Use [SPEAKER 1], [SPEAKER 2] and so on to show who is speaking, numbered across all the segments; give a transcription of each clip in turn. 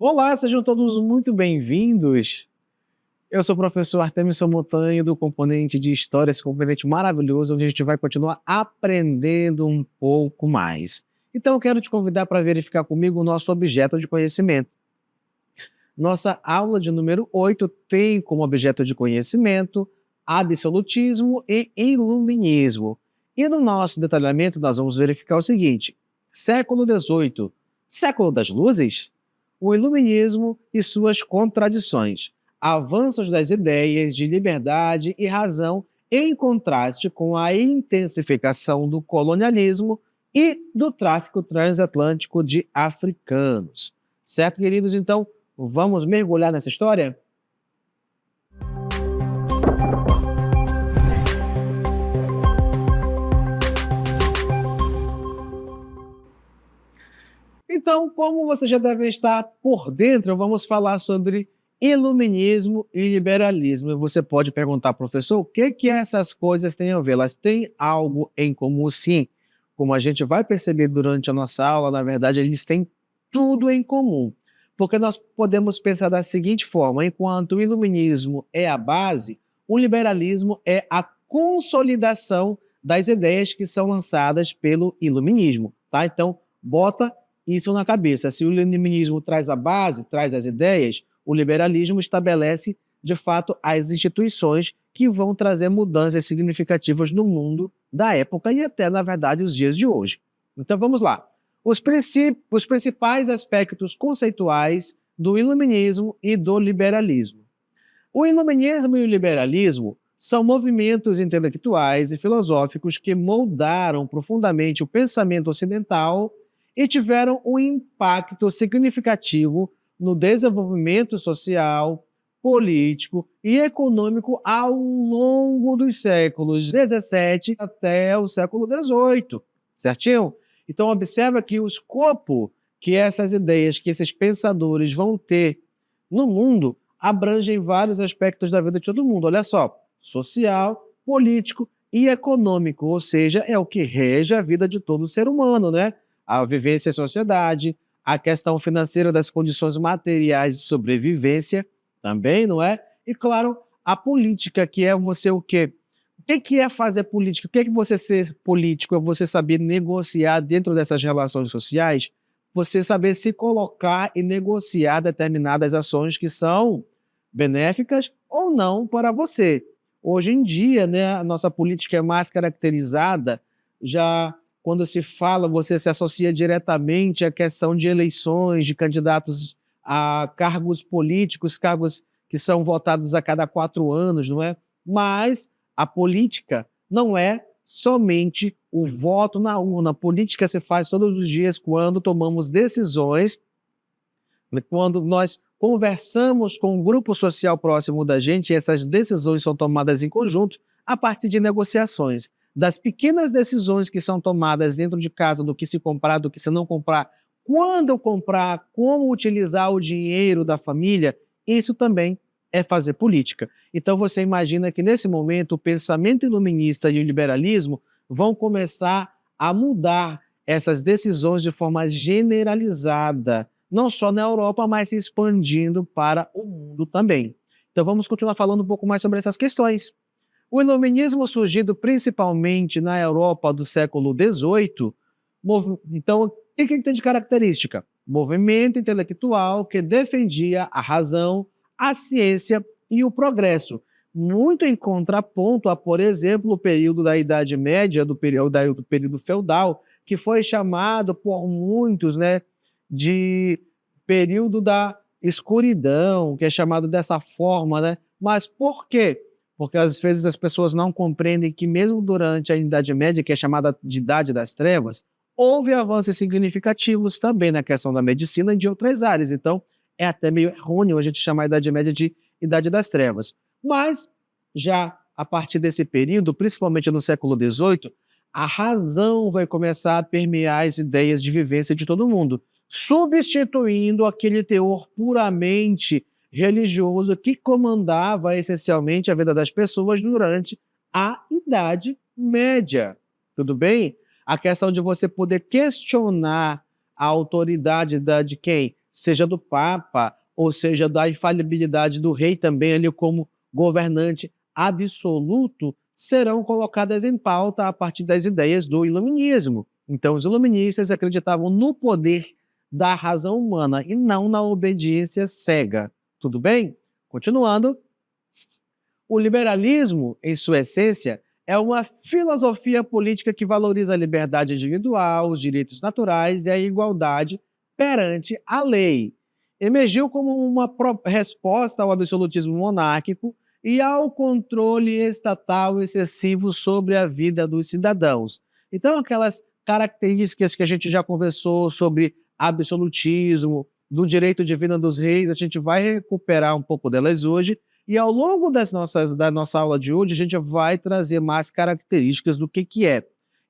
[SPEAKER 1] Olá, sejam todos muito bem-vindos. Eu sou o professor Artemison Montanho, do componente de História, esse componente maravilhoso, onde a gente vai continuar aprendendo um pouco mais. Então, eu quero te convidar para verificar comigo o nosso objeto de conhecimento. Nossa aula de número 8 tem como objeto de conhecimento absolutismo e iluminismo. E no nosso detalhamento, nós vamos verificar o seguinte: século XVIII, século das luzes? O iluminismo e suas contradições, avanços das ideias de liberdade e razão em contraste com a intensificação do colonialismo e do tráfico transatlântico de africanos. Certo, queridos? Então, vamos mergulhar nessa história? Então, como você já deve estar por dentro, vamos falar sobre iluminismo e liberalismo. E você pode perguntar, professor, o que que essas coisas têm a ver? Elas têm algo em comum, sim. Como a gente vai perceber durante a nossa aula, na verdade, eles têm tudo em comum. Porque nós podemos pensar da seguinte forma: enquanto o iluminismo é a base, o liberalismo é a consolidação das ideias que são lançadas pelo iluminismo, tá? Então, bota isso na cabeça. Se o iluminismo traz a base, traz as ideias, o liberalismo estabelece, de fato, as instituições que vão trazer mudanças significativas no mundo da época e até, na verdade, os dias de hoje. Então vamos lá. Os principais aspectos conceituais do iluminismo e do liberalismo. O iluminismo e o liberalismo são movimentos intelectuais e filosóficos que moldaram profundamente o pensamento ocidental e tiveram um impacto significativo no desenvolvimento social, político e econômico ao longo dos séculos XVII até o século XVIII, certinho? Então observa que o escopo que essas ideias, que esses pensadores vão ter no mundo, abrangem vários aspectos da vida de todo mundo. Olha só, social, político e econômico, ou seja, é o que rege a vida de todo ser humano, né? A vivência em sociedade, a questão financeira das condições materiais de sobrevivência também, não é? E, claro, a política, que é você o quê? O que é fazer política? O que é que você ser político? É você saber negociar dentro dessas relações sociais, você saber se colocar e negociar determinadas ações que são benéficas ou não para você. Hoje em dia, né, a nossa política é mais caracterizada já quando se fala, você se associa diretamente à questão de eleições, de candidatos a cargos políticos, cargos que são votados a cada 4 anos, não é? Mas a política não é somente o voto na urna. A política se faz todos os dias quando tomamos decisões, quando nós conversamos com um grupo social próximo da gente, e essas decisões são tomadas em conjunto a partir de negociações. Das pequenas decisões que são tomadas dentro de casa, do que se comprar, do que se não comprar, quando comprar, como utilizar o dinheiro da família, isso também é fazer política. Então você imagina que nesse momento o pensamento iluminista e o liberalismo vão começar a mudar essas decisões de forma generalizada, não só na Europa, mas se expandindo para o mundo também. Então vamos continuar falando um pouco mais sobre essas questões. O iluminismo, surgido principalmente na Europa do século XVIII, então, o que ele tem de característica? Movimento intelectual que defendia a razão, a ciência e o progresso, muito em contraponto a, por exemplo, o período da Idade Média, do período feudal, que foi chamado por muitos, né, de período da escuridão, que é chamado dessa forma, né? Mas por quê? Porque às vezes as pessoas não compreendem que mesmo durante a Idade Média, que é chamada de Idade das Trevas, houve avanços significativos também na questão da medicina e de outras áreas. Então, é até meio errôneo a gente chamar a Idade Média de Idade das Trevas. Mas, já a partir desse período, principalmente no século XVIII, a razão vai começar a permear as ideias de vivência de todo mundo, substituindo aquele teor puramente religioso que comandava essencialmente a vida das pessoas durante a Idade Média. Tudo bem? A questão de você poder questionar a autoridade de quem? seja do Papa, ou seja da infalibilidade do rei também ali como governante absoluto, serão colocadas em pauta a partir das ideias do iluminismo. Então, os iluministas acreditavam no poder da razão humana e não na obediência cega. Tudo bem? Continuando, o liberalismo, em sua essência, é uma filosofia política que valoriza a liberdade individual, os direitos naturais e a igualdade perante a lei. Emergiu como uma resposta ao absolutismo monárquico e ao controle estatal excessivo sobre a vida dos cidadãos. Então, aquelas características que a gente já conversou sobre absolutismo, do direito divino dos reis, a gente vai recuperar um pouco delas hoje, e ao longo da nossa aula de hoje, a gente vai trazer mais características do que é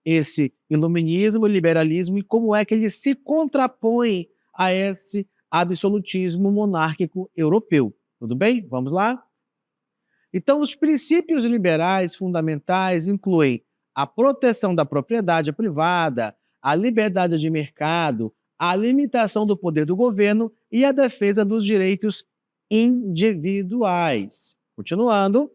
[SPEAKER 1] esse iluminismo, liberalismo e como é que ele se contrapõe a esse absolutismo monárquico europeu. Tudo bem? Vamos lá? Então, os princípios liberais fundamentais incluem a proteção da propriedade privada, a liberdade de mercado, a limitação do poder do governo e a defesa dos direitos individuais. Continuando,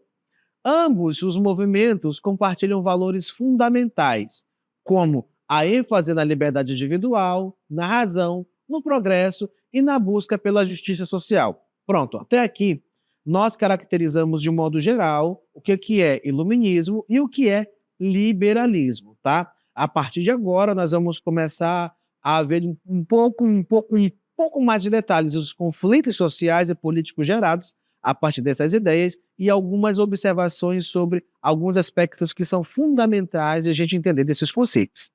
[SPEAKER 1] ambos os movimentos compartilham valores fundamentais, como a ênfase na liberdade individual, na razão, no progresso e na busca pela justiça social. Pronto, até aqui nós caracterizamos de modo geral o que é iluminismo e o que é liberalismo, tá? A partir de agora nós vamos começar a ver um pouco mais de detalhes os conflitos sociais e políticos gerados a partir dessas ideias e algumas observações sobre alguns aspectos que são fundamentais de a gente entender desses conceitos.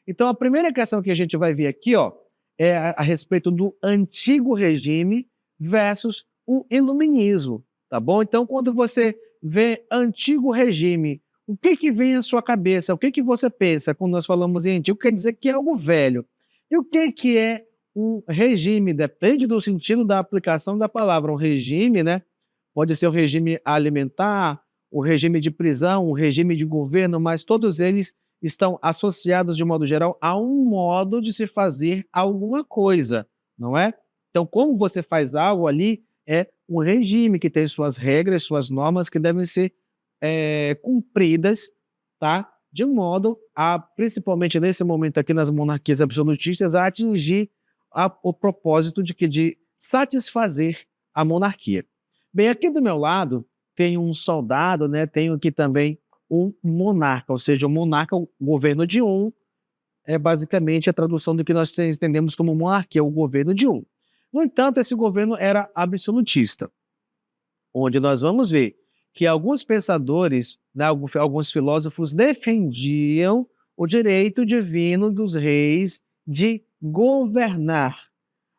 [SPEAKER 1] Então, a primeira questão que a gente vai ver aqui, ó, é a respeito do antigo regime versus o iluminismo, tá bom? Então, quando você vê antigo regime, o que vem à sua cabeça? O que você pensa quando nós falamos em antigo? Quer dizer que é algo velho. E o que é um regime? Depende do sentido da aplicação da palavra. Um regime, né? Pode ser o regime alimentar, o regime de prisão, o regime de governo, mas todos eles estão associados, de modo geral, a um modo de se fazer alguma coisa, não é? Então, como você faz algo ali, é um regime que tem suas regras, suas normas que devem ser cumpridas, tá? De modo a, principalmente nesse momento aqui nas monarquias absolutistas, a atingir o propósito de satisfazer a monarquia. Bem, aqui do meu lado tem um soldado, né? Tenho aqui também um monarca, ou seja, o monarca, o governo de um, é basicamente a tradução do que nós entendemos como monarquia, o governo de um. No entanto, esse governo era absolutista, onde nós vamos ver que alguns pensadores, né, alguns filósofos defendiam o direito divino dos reis de governar,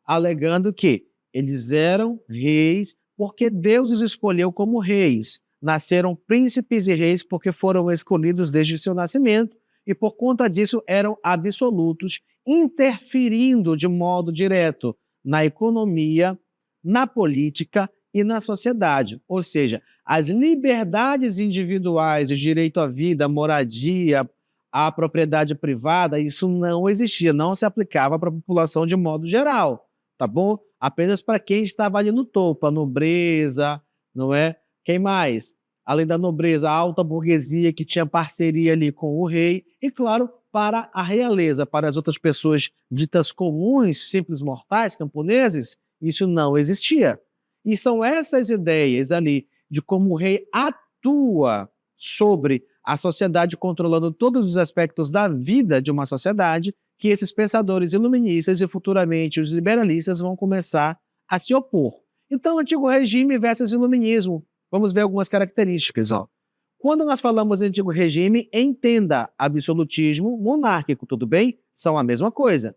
[SPEAKER 1] alegando que eles eram reis porque Deus os escolheu como reis. Nasceram príncipes e reis porque foram escolhidos desde o seu nascimento e por conta disso eram absolutos, interferindo de modo direto na economia, na política e na sociedade. Ou seja, as liberdades individuais, o direito à vida, à moradia, à propriedade privada, isso não existia, não se aplicava para a população de modo geral, tá bom? Apenas para quem estava ali no topo, a nobreza, não é? Quem mais? Além da nobreza, a alta burguesia que tinha parceria ali com o rei e, claro, para a realeza, para as outras pessoas ditas comuns, simples mortais, camponeses, isso não existia. E são essas ideias ali de como o rei atua sobre a sociedade, controlando todos os aspectos da vida de uma sociedade, que esses pensadores iluministas e futuramente os liberalistas vão começar a se opor. Então, antigo regime versus iluminismo. Vamos ver algumas características. Ó. Quando nós falamos em antigo regime, entenda absolutismo monárquico, tudo bem? São a mesma coisa.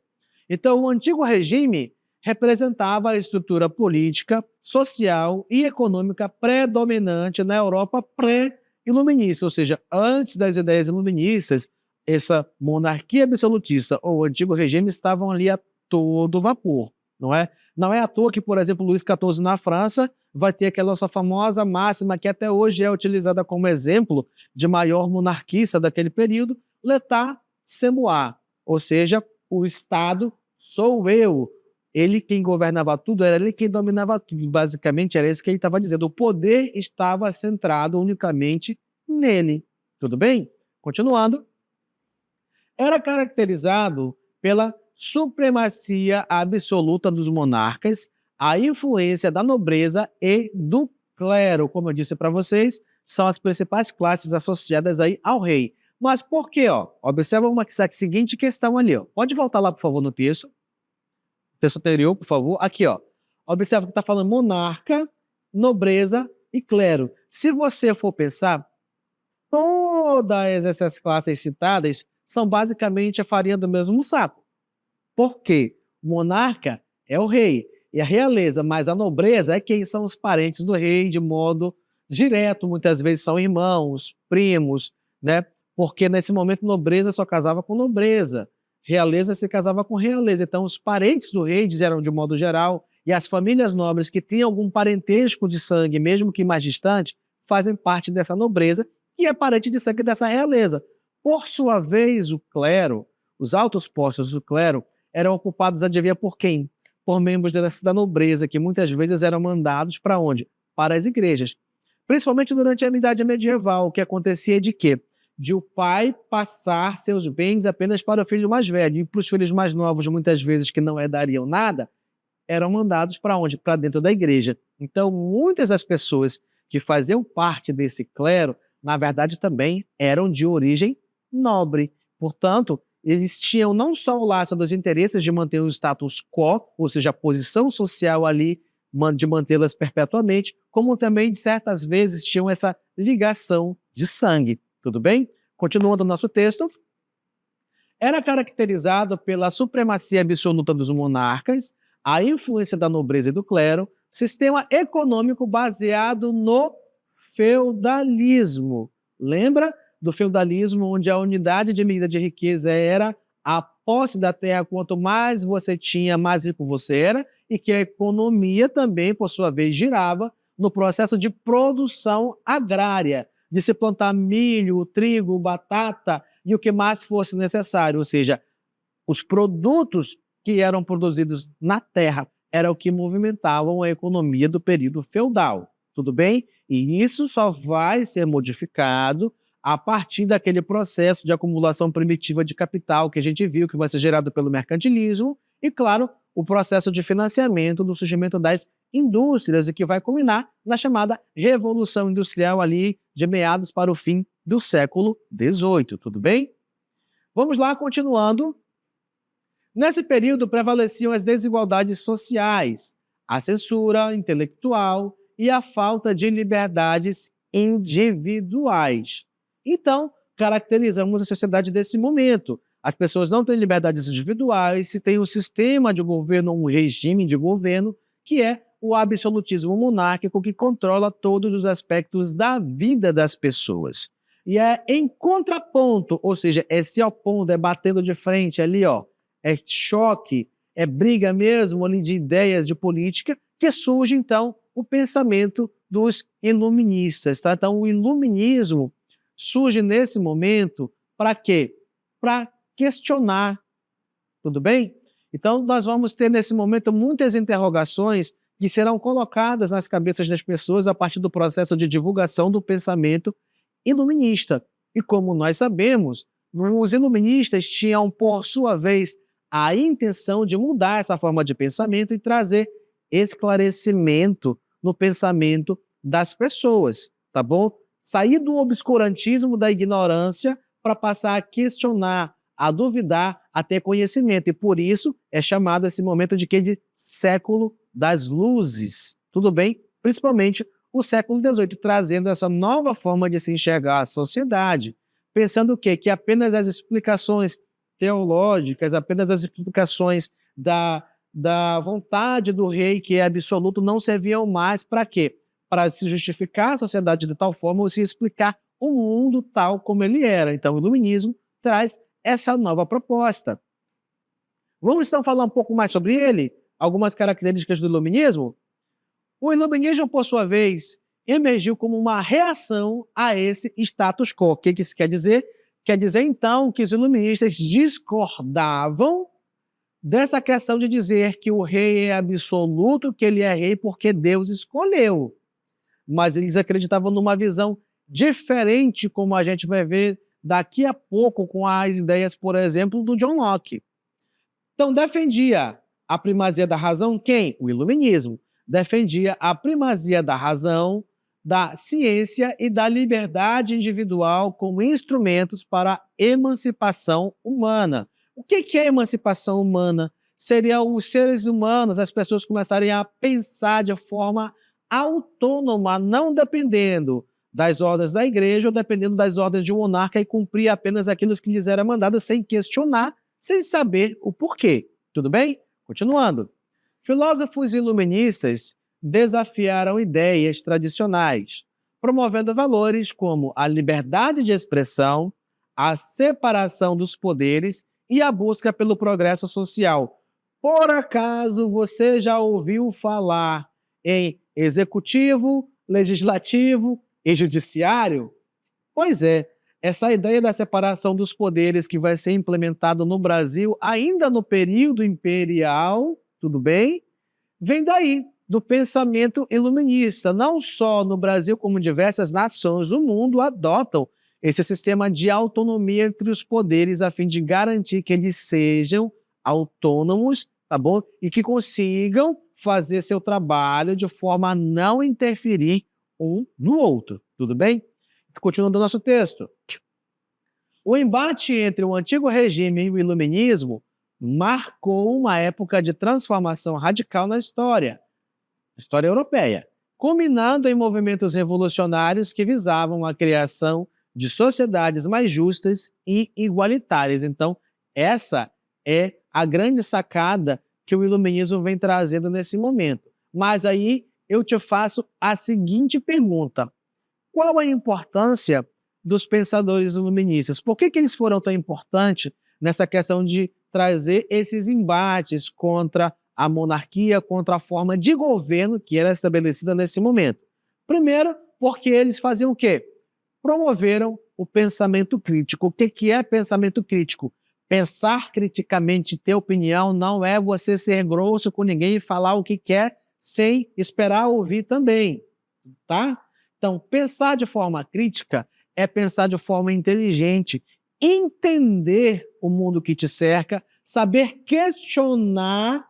[SPEAKER 1] Então, o antigo regime representava a estrutura política, social e econômica predominante na Europa pré-iluminista, ou seja, antes das ideias iluministas, essa monarquia absolutista ou o antigo regime estavam ali a todo vapor, não é? Não é à toa que, por exemplo, Luís XIV na França vai ter aquela sua famosa máxima que até hoje é utilizada como exemplo de maior monarquista daquele período, l'état c'est moi, ou seja, o Estado sou eu. Ele quem governava tudo, era ele quem dominava tudo. Basicamente era isso que ele estava dizendo. O poder estava centrado unicamente nele. Tudo bem? Continuando. Era caracterizado pela supremacia absoluta dos monarcas, a influência da nobreza e do clero, como eu disse para vocês, são as principais classes associadas aí ao rei. Mas por quê? Ó? Observa a seguinte questão ali. Ó. Pode voltar lá, por favor, no texto. Texto anterior, por favor. Aqui, ó. Observa que está falando monarca, nobreza e clero. Se você for pensar, todas essas classes citadas são basicamente a farinha do mesmo saco. Por quê? O monarca é o rei e a realeza, mas a nobreza é quem são os parentes do rei de modo direto, muitas vezes são irmãos, primos, né? Porque nesse momento nobreza só casava com nobreza, realeza se casava com realeza. Então os parentes do rei, eram de modo geral, e as famílias nobres que tinham algum parentesco de sangue, mesmo que mais distante, fazem parte dessa nobreza e é parente de sangue dessa realeza. Por sua vez, o clero, os altos postos do clero, eram ocupados, adivinha por quem? Por membros da nobreza, que muitas vezes eram mandados para onde? Para as igrejas. Principalmente durante a Idade Medieval, o que acontecia de quê? De o pai passar seus bens apenas para o filho mais velho, e para os filhos mais novos, muitas vezes, que não herdariam nada, eram mandados para onde? Para dentro da igreja. Então, muitas das pessoas que faziam parte desse clero, na verdade, também eram de origem nobre. Portanto, eles tinham não só o laço dos interesses de manter o status quo, ou seja, a posição social ali, de mantê-las perpetuamente, como também, de certas vezes, tinham essa ligação de sangue. Tudo bem? Continuando o nosso texto. Era caracterizado pela supremacia absoluta dos monarcas, a influência da nobreza e do clero, sistema econômico baseado no feudalismo. Lembra do feudalismo, onde a unidade de medida de riqueza era a posse da terra? Quanto mais você tinha, mais rico você era, e que a economia também, por sua vez, girava no processo de produção agrária, de se plantar milho, trigo, batata e o que mais fosse necessário, ou seja, os produtos que eram produzidos na terra era o que movimentavam a economia do período feudal, tudo bem? E isso só vai ser modificado a partir daquele processo de acumulação primitiva de capital que a gente viu, que vai ser gerado pelo mercantilismo, e, claro, o processo de financiamento do surgimento das indústrias, e que vai culminar na chamada Revolução Industrial ali de meados para o fim do século XVIII, tudo bem? Vamos lá, continuando. Nesse período prevaleciam as desigualdades sociais, a censura intelectual e a falta de liberdades individuais. Então, caracterizamos a sociedade desse momento. As pessoas não têm liberdades individuais, se tem um sistema de governo, um regime de governo, que é o absolutismo monárquico, que controla todos os aspectos da vida das pessoas. E é em contraponto, ou seja, é se opondo, é batendo de frente ali, ó, é choque, é briga mesmo ali de ideias de política, que surge, então, o pensamento dos iluministas. Tá? Então, o iluminismo surge nesse momento para quê? Para questionar, tudo bem? Então, nós vamos ter nesse momento muitas interrogações que serão colocadas nas cabeças das pessoas a partir do processo de divulgação do pensamento iluminista. E como nós sabemos, os iluministas tinham, por sua vez, a intenção de mudar essa forma de pensamento e trazer esclarecimento no pensamento das pessoas, tá bom? Sair do obscurantismo, da ignorância, para passar a questionar, a duvidar, a ter conhecimento. E por isso é chamado esse momento de quê? De século das luzes. Tudo bem? Principalmente o século XVIII, trazendo essa nova forma de se enxergar a sociedade, pensando o quê? Que apenas as explicações teológicas, apenas as explicações da vontade do rei, que é absoluto, não serviam mais para quê? Para se justificar a sociedade de tal forma ou se explicar o mundo tal como ele era. Então, o iluminismo traz essa nova proposta. Vamos então falar um pouco mais sobre ele? Algumas características do iluminismo? O iluminismo, por sua vez, emergiu como uma reação a esse status quo. O que isso quer dizer? Quer dizer, então, que os iluministas discordavam dessa questão de dizer que o rei é absoluto, que ele é rei porque Deus escolheu. Mas eles acreditavam numa visão diferente, como a gente vai ver daqui a pouco com as ideias, por exemplo, do John Locke. Então, defendia a primazia da razão quem? O iluminismo. Defendia a primazia da razão, da ciência e da liberdade individual como instrumentos para a emancipação humana. O que é emancipação humana? Seriam os seres humanos, as pessoas começarem a pensar de forma autônoma, não dependendo das ordens da igreja ou dependendo das ordens de um monarca e cumprir apenas aquilo que lhes era mandado sem questionar, sem saber o porquê. Tudo bem? Continuando. Filósofos iluministas desafiaram ideias tradicionais, promovendo valores como a liberdade de expressão, a separação dos poderes e a busca pelo progresso social. Por acaso você já ouviu falar em executivo, legislativo e judiciário? Pois é, essa ideia da separação dos poderes que vai ser implementado no Brasil ainda no período imperial, tudo bem? Vem daí, do pensamento iluminista. Não só no Brasil, como diversas nações do mundo adotam esse sistema de autonomia entre os poderes a fim de garantir que eles sejam autônomos, tá bom? E que consigam fazer seu trabalho de forma a não interferir um no outro, tudo bem? Continuando o nosso texto. O embate entre o antigo regime e o iluminismo marcou uma época de transformação radical na história europeia, culminando em movimentos revolucionários que visavam a criação de sociedades mais justas e igualitárias. Então, essa é a grande sacada que o iluminismo vem trazendo nesse momento. Mas aí eu te faço a seguinte pergunta: qual a importância dos pensadores iluministas? Por que eles foram tão importantes nessa questão de trazer esses embates contra a monarquia, contra a forma de governo que era estabelecida nesse momento? Primeiro, porque eles faziam o quê? Promoveram o pensamento crítico. O que é pensamento crítico? Pensar criticamente, ter opinião, não é você ser grosso com ninguém e falar o que quer sem esperar ouvir também, tá? Então, pensar de forma crítica é pensar de forma inteligente, entender o mundo que te cerca, saber questionar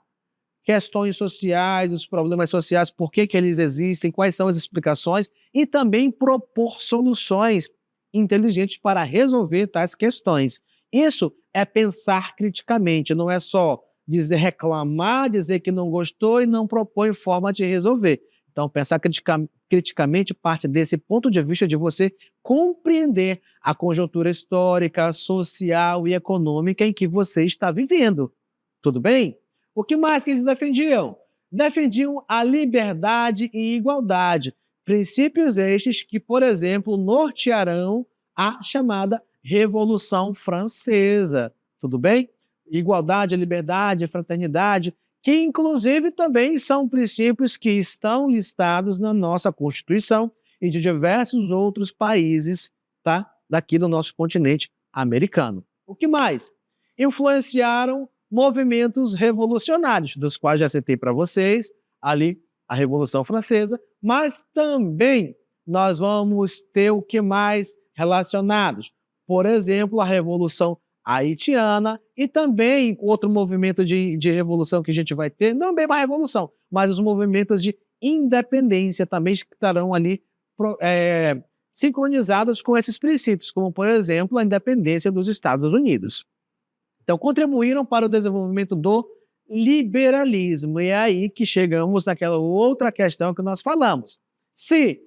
[SPEAKER 1] questões sociais, os problemas sociais, por que eles existem, quais são as explicações e também propor soluções inteligentes para resolver tais questões. Isso é pensar criticamente, não é só dizer, reclamar, dizer que não gostou e não propõe forma de resolver. Então, pensar criticamente parte desse ponto de vista de você compreender a conjuntura histórica, social e econômica em que você está vivendo. Tudo bem? O que mais que eles defendiam? Defendiam a liberdade e igualdade, princípios estes que, por exemplo, nortearão a chamada Revolução Francesa. Tudo bem? Igualdade, liberdade, fraternidade, que inclusive também são princípios que estão listados na nossa Constituição e de diversos outros países, tá? Daqui do nosso continente americano. O que mais? Influenciaram movimentos revolucionários, dos quais já citei para vocês, ali a Revolução Francesa, mas também nós vamos ter o que mais relacionados? Por exemplo, a Revolução Haitiana e também outro movimento de revolução que a gente vai ter, não bem uma revolução, mas os movimentos de independência também estarão ali sincronizados com esses princípios, como, por exemplo, a independência dos Estados Unidos. Então, contribuíram para o desenvolvimento do liberalismo. E é aí que chegamos naquela outra questão que nós falamos. Se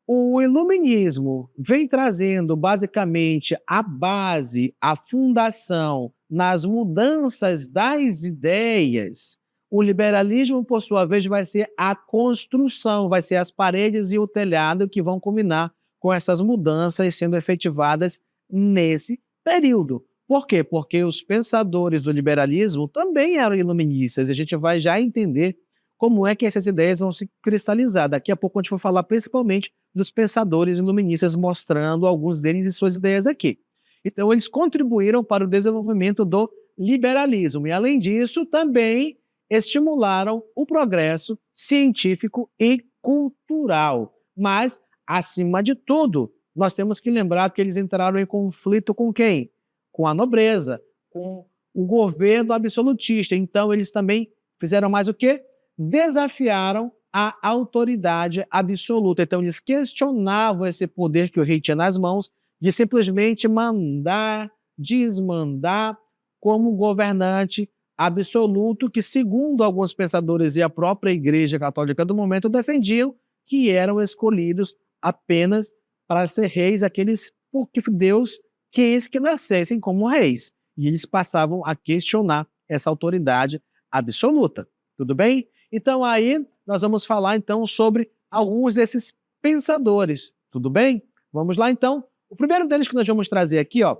[SPEAKER 1] o iluminismo vem trazendo basicamente a base, a fundação nas mudanças das ideias, o liberalismo, por sua vez, vai ser a construção, vai ser as paredes e o telhado que vão combinar com essas mudanças sendo efetivadas nesse período. Por quê? Porque os pensadores do liberalismo também eram iluministas. A gente vai já entender como é que essas ideias vão se cristalizar. Daqui a pouco a gente vai falar principalmente dos pensadores iluministas, mostrando alguns deles e suas ideias aqui. Então, eles contribuíram para o desenvolvimento do liberalismo. E, além disso, também estimularam o progresso científico e cultural. Mas, acima de tudo, nós temos que lembrar que eles entraram em conflito com quem? Com a nobreza, com o governo absolutista. Então, eles também fizeram mais o quê? Desafiaram a autoridade absoluta. Então, eles questionavam esse poder que o rei tinha nas mãos de simplesmente mandar, desmandar como governante absoluto que, segundo alguns pensadores e a própria Igreja Católica do momento, defendiam que eram escolhidos apenas para ser reis aqueles porque Deus quis que nascessem como reis. E eles passavam a questionar essa autoridade absoluta. Tudo bem? Então aí nós vamos falar então sobre alguns desses pensadores. Tudo bem? Vamos lá então. O primeiro deles que nós vamos trazer aqui, ó,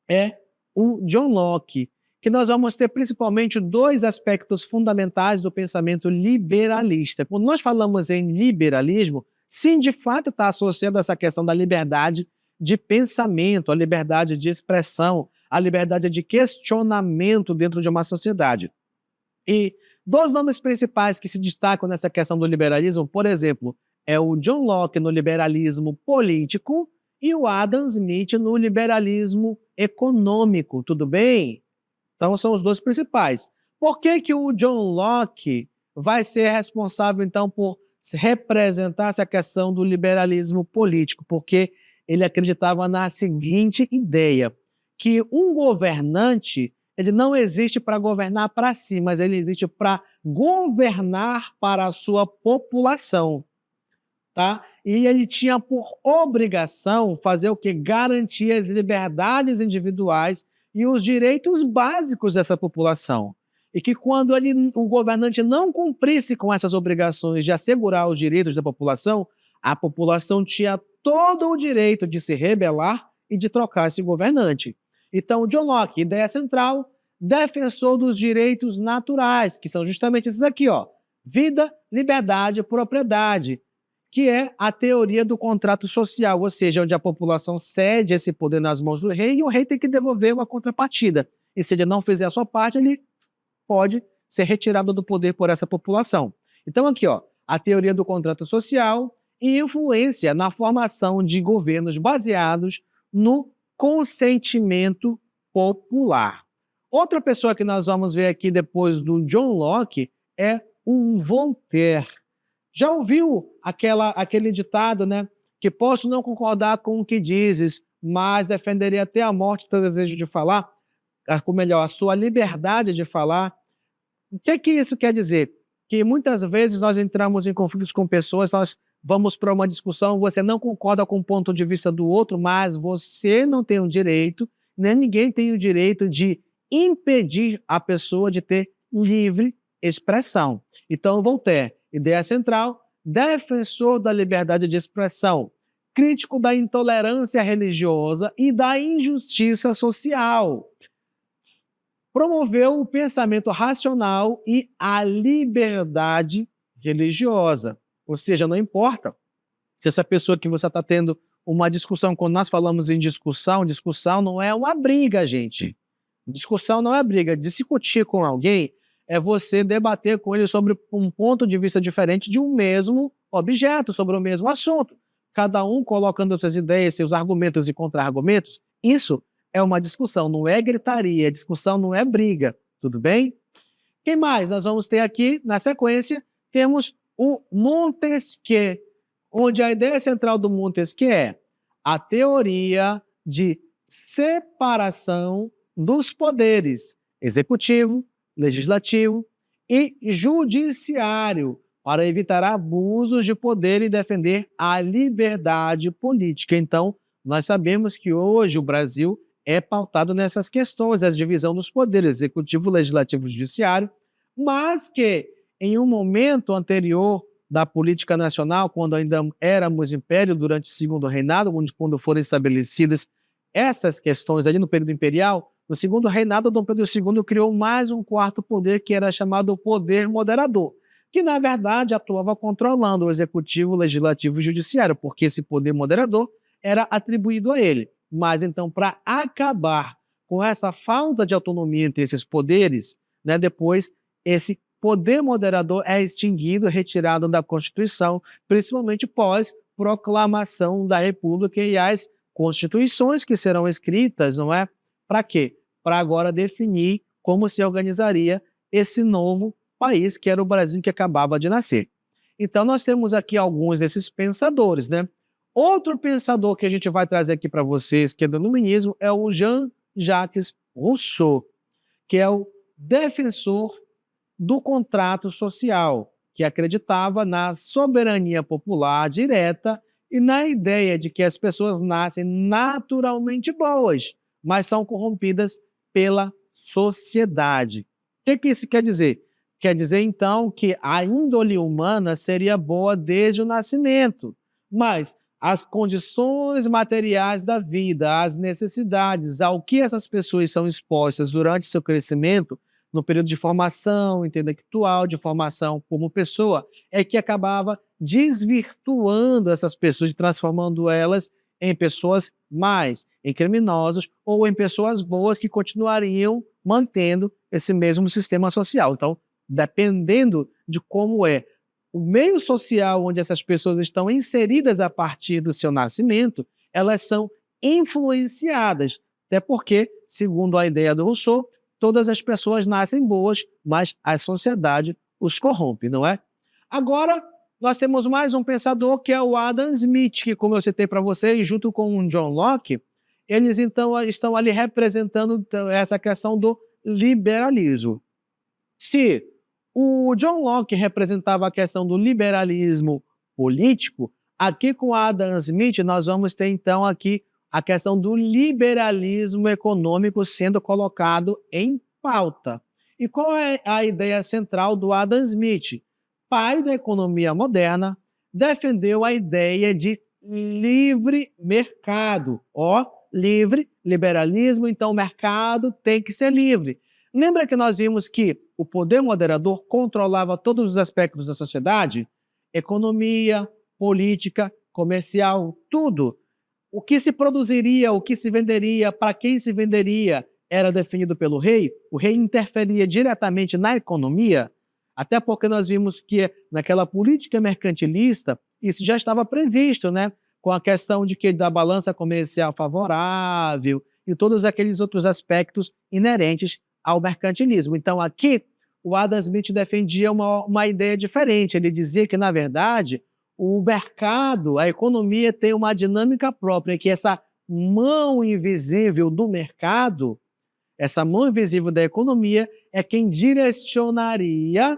[SPEAKER 1] é o John Locke, que nós vamos ter principalmente dois aspectos fundamentais do pensamento liberalista. Quando nós falamos em liberalismo, sim, de fato está associado a essa questão da liberdade de pensamento, a liberdade de expressão, a liberdade de questionamento dentro de uma sociedade. E dois nomes principais que se destacam nessa questão do liberalismo, por exemplo, é o John Locke no liberalismo político e o Adam Smith no liberalismo econômico, tudo bem? Então são os dois principais. Por que que o John Locke vai ser responsável então por representar essa questão do liberalismo político? Porque ele acreditava na seguinte ideia, que um governante ele não existe para governar para si, mas ele existe para governar para a sua população. Tá? E ele tinha por obrigação fazer o que? Garantir as liberdades individuais e os direitos básicos dessa população. E que quando o governante não cumprisse com essas obrigações de assegurar os direitos da população, a população tinha todo o direito de se rebelar e de trocar esse governante. Então, John Locke, ideia central, defensor dos direitos naturais, que são justamente esses aqui, ó: vida, liberdade, propriedade, que é a teoria do contrato social, ou seja, onde a população cede esse poder nas mãos do rei e o rei tem que devolver uma contrapartida. E se ele não fizer a sua parte, ele pode ser retirado do poder por essa população. Então aqui, ó, a teoria do contrato social e influência na formação de governos baseados no consentimento popular. Outra pessoa que nós vamos ver aqui depois do John Locke é o Voltaire. Já ouviu aquele ditado, né? Que posso não concordar com o que dizes, mas defenderei até a morte o teu desejo de falar, ou melhor, a sua liberdade de falar. O que isso quer dizer? Que muitas vezes nós entramos em conflitos com pessoas, nós vamos para uma discussão, você não concorda com o ponto de vista do outro, mas você não tem o direito, nem ninguém tem o direito de impedir a pessoa de ter livre expressão. Então, Voltaire, ideia central, defensor da liberdade de expressão, crítico da intolerância religiosa e da injustiça social. Promoveu o pensamento racional e a liberdade religiosa. Ou seja, não importa se essa pessoa que você está tendo uma discussão, quando nós falamos em discussão, discussão não é uma briga, gente. Discussão não é briga. Discutir com alguém é você debater com ele sobre um ponto de vista diferente de um mesmo objeto, sobre o mesmo assunto. Cada um colocando suas ideias, seus argumentos e contra-argumentos. Isso é uma discussão, não é gritaria. Discussão não é briga. Tudo bem? Quem mais nós vamos ter aqui na sequência? Temos o Montesquieu, onde a ideia central do Montesquieu é a teoria de separação dos poderes executivo, legislativo e judiciário, para evitar abusos de poder e defender a liberdade política. Então, nós sabemos que hoje o Brasil é pautado nessas questões, a divisão dos poderes executivo, legislativo e judiciário, mas que em um momento anterior da política nacional, quando ainda éramos império durante o Segundo Reinado, quando foram estabelecidas essas questões ali no período imperial, no Segundo Reinado, Dom Pedro II criou mais um quarto poder, que era chamado poder moderador, que na verdade atuava controlando o executivo, legislativo e judiciário, porque esse poder moderador era atribuído a ele. Mas então, para acabar com essa falta de autonomia entre esses poderes, né, depois esse poder moderador é extinguido, retirado da Constituição, principalmente pós proclamação da República e as constituições que serão escritas, não é? Para quê? Para agora definir como se organizaria esse novo país que era o Brasil que acabava de nascer. Então nós temos aqui alguns desses pensadores, né? Outro pensador que a gente vai trazer aqui para vocês, que é do iluminismo, é o Jean-Jacques Rousseau, que é o defensor do contrato social, que acreditava na soberania popular direta e na ideia de que as pessoas nascem naturalmente boas, mas são corrompidas pela sociedade. O que isso quer dizer? Quer dizer, então, que a índole humana seria boa desde o nascimento, mas as condições materiais da vida, as necessidades, ao que essas pessoas são expostas durante seu crescimento, no período de formação intelectual, de formação como pessoa, é que acabava desvirtuando essas pessoas, transformando elas em pessoas más, em criminosos ou em pessoas boas que continuariam mantendo esse mesmo sistema social. Então, dependendo de como é o meio social onde essas pessoas estão inseridas a partir do seu nascimento, elas são influenciadas, até porque, segundo a ideia do Rousseau, todas as pessoas nascem boas, mas a sociedade os corrompe, não é? Agora, nós temos mais um pensador que é o Adam Smith, que, como eu citei para vocês, junto com o John Locke, eles então estão ali representando essa questão do liberalismo. Se o John Locke representava a questão do liberalismo político, aqui com Adam Smith nós vamos ter então aqui a questão do liberalismo econômico sendo colocado em pauta. E qual é a ideia central do Adam Smith? Pai da economia moderna, defendeu a ideia de livre mercado. Livre, liberalismo, então o mercado tem que ser livre. Lembra que nós vimos que o poder moderador controlava todos os aspectos da sociedade? Economia, política, comercial, tudo. O que se produziria, o que se venderia, para quem se venderia, era definido pelo rei. O rei interferia diretamente na economia, até porque nós vimos que naquela política mercantilista isso já estava previsto, né? Com a questão de que da balança comercial favorável e todos aqueles outros aspectos inerentes ao mercantilismo. Então aqui o Adam Smith defendia uma ideia diferente. Ele dizia que, na verdade, o mercado, a economia tem uma dinâmica própria, que essa mão invisível do mercado, essa mão invisível da economia, é quem direcionaria,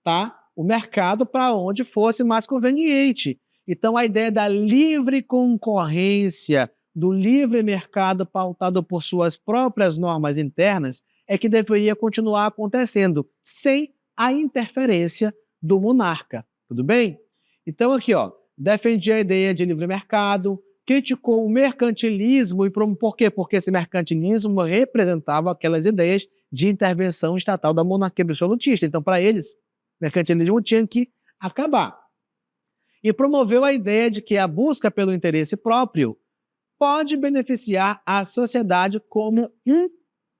[SPEAKER 1] tá, o mercado para onde fosse mais conveniente. Então, a ideia da livre concorrência, do livre mercado pautado por suas próprias normas internas, é que deveria continuar acontecendo, sem a interferência do monarca. Tudo bem? Então, aqui, defendia a ideia de livre mercado, criticou o mercantilismo, e por quê? Porque esse mercantilismo representava aquelas ideias de intervenção estatal da monarquia absolutista. Então, para eles, o mercantilismo tinha que acabar. E promoveu a ideia de que a busca pelo interesse próprio pode beneficiar a sociedade como um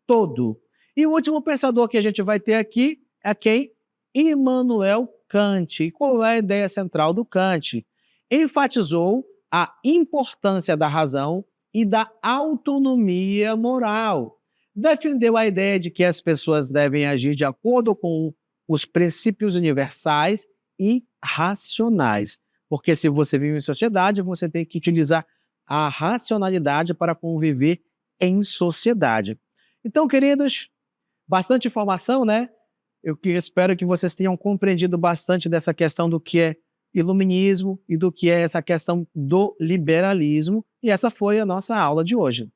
[SPEAKER 1] todo. E o último pensador que a gente vai ter aqui é quem? Immanuel Kant. E qual é a ideia central do Kant? Enfatizou a importância da razão e da autonomia moral. Defendeu a ideia de que as pessoas devem agir de acordo com os princípios universais e racionais. Porque se você vive em sociedade, você tem que utilizar a racionalidade para conviver em sociedade. Então, queridos, bastante informação, né? Eu espero que vocês tenham compreendido bastante dessa questão do que é iluminismo e do que é essa questão do liberalismo. E essa foi a nossa aula de hoje.